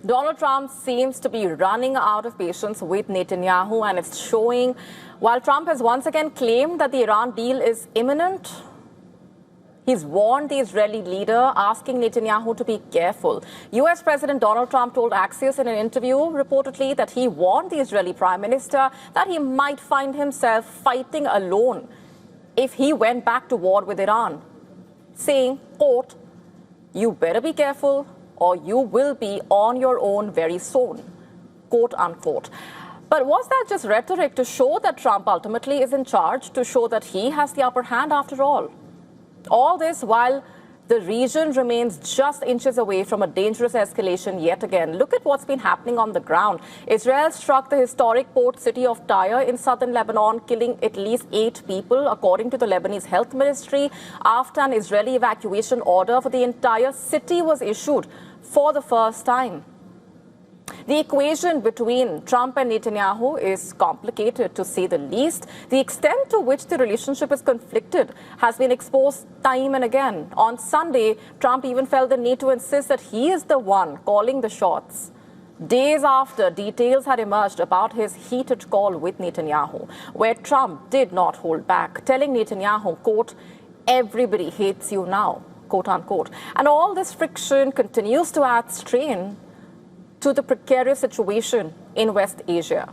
Donald Trump seems to be running out of patience with Netanyahu, and it's showing. While Trump has once again claimed that the Iran deal is imminent, he's warned the Israeli leader, asking Netanyahu to be careful. U.S. President Donald Trump told Axios in an interview, reportedly, that he warned the Israeli Prime Minister that he might find himself fighting alone if he went back to war with Iran, saying, quote, "You better be careful, or you will be on your own very soon," quote unquote. But was that just rhetoric to show that Trump ultimately is in charge, to show that he has the upper hand after all? All this while the region remains just inches away from a dangerous escalation yet again. Look at what's been happening on the ground. Israel struck the historic port city of Tyre in southern Lebanon, killing at least 8 people, according to the Lebanese health ministry, after an Israeli evacuation order for the entire city was issued for the first time. The equation between Trump and Netanyahu is complicated, to say the least. The extent to which the relationship is conflicted has been exposed time and again. On Sunday, Trump even felt the need to insist that he is the one calling the shots, days after details had emerged about his heated call with Netanyahu, where Trump did not hold back, telling Netanyahu, quote, "Everybody hates you now," quote unquote. And all this friction continues to add strain to the precarious situation in West Asia.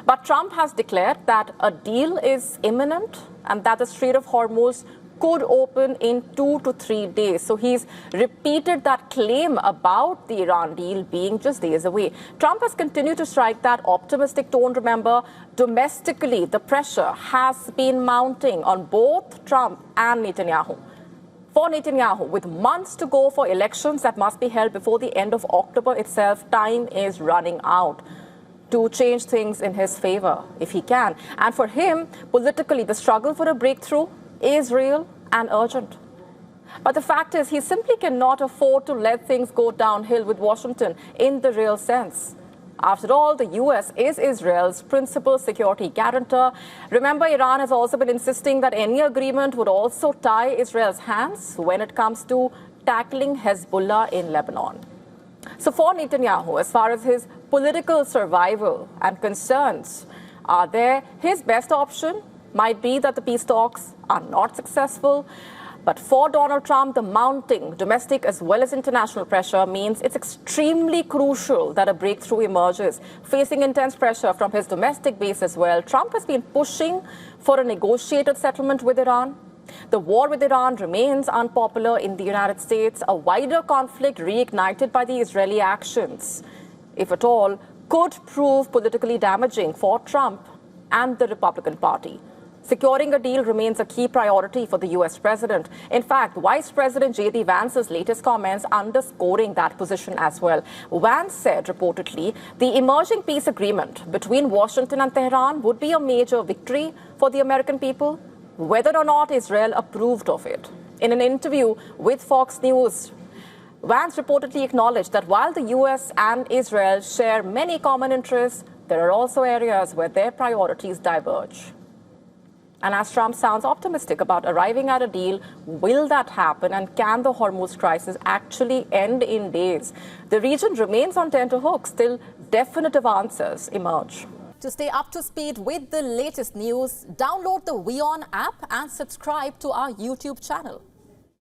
But Trump has declared that a deal is imminent and that the Strait of Hormuz could open in 2 to 3 days. So he's repeated that claim about the Iran deal being just days away. Trump has continued to strike that optimistic tone. Remember, domestically, the pressure has been mounting on both Trump and Netanyahu. For Netanyahu, with months to go for elections that must be held before the end of October itself, time is running out to change things in his favor, if he can. And for him, politically, the struggle for a breakthrough is real and urgent. But the fact is, he simply cannot afford to let things go downhill with Washington in the real sense. After all, the U.S. is Israel's principal security guarantor. Remember, Iran has also been insisting that any agreement would also tie Israel's hands when it comes to tackling Hezbollah in Lebanon. So for Netanyahu, as far as his political survival and concerns are there, his best option might be that the peace talks are not successful. But for Donald Trump, the mounting domestic as well as international pressure means it's extremely crucial that a breakthrough emerges. Facing intense pressure from his domestic base as well, Trump has been pushing for a negotiated settlement with Iran. The war with Iran remains unpopular in the United States. A wider conflict reignited by the Israeli actions, if at all, could prove politically damaging for Trump and the Republican Party. Securing a deal remains a key priority for the U.S. president. In fact, Vice President J.D. Vance's latest comments underscoring that position as well. Vance said, reportedly, the emerging peace agreement between Washington and Tehran would be a major victory for the American people, whether or not Israel approved of it. In an interview with Fox News, Vance reportedly acknowledged that while the U.S. and Israel share many common interests, there are also areas where their priorities diverge. And as Trump sounds optimistic about arriving at a deal, will that happen? And can the Hormuz crisis actually end in days? The region remains on tenterhooks till definitive answers emerge. To stay up to speed with the latest news, download the WION app and subscribe to our YouTube channel.